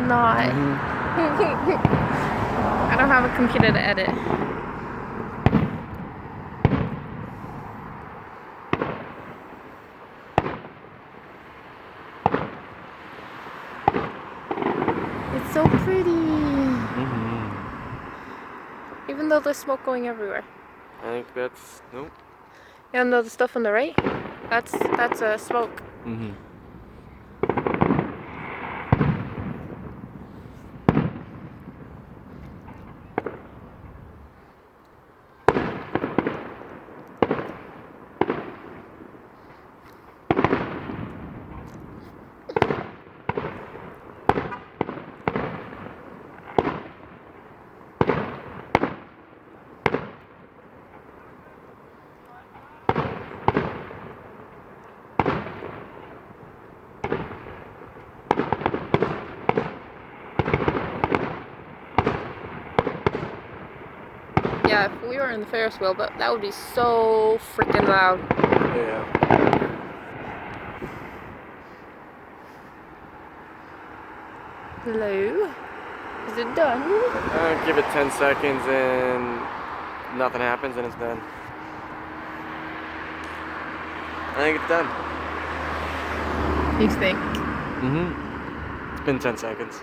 not. Mm-hmm. I don't have a computer to edit. It's so pretty. Mm-hmm. Even though there's smoke going everywhere. I think that's nope. Even though the stuff on the right, that's smoke. Mm-hmm. Yeah, if we were in the Ferris wheel, but that would be so freaking loud. Yeah. Hello? Is it done? Give it 10 seconds and nothing happens and it's done. I think it's done. You think? Mm-hmm. It's been 10 seconds.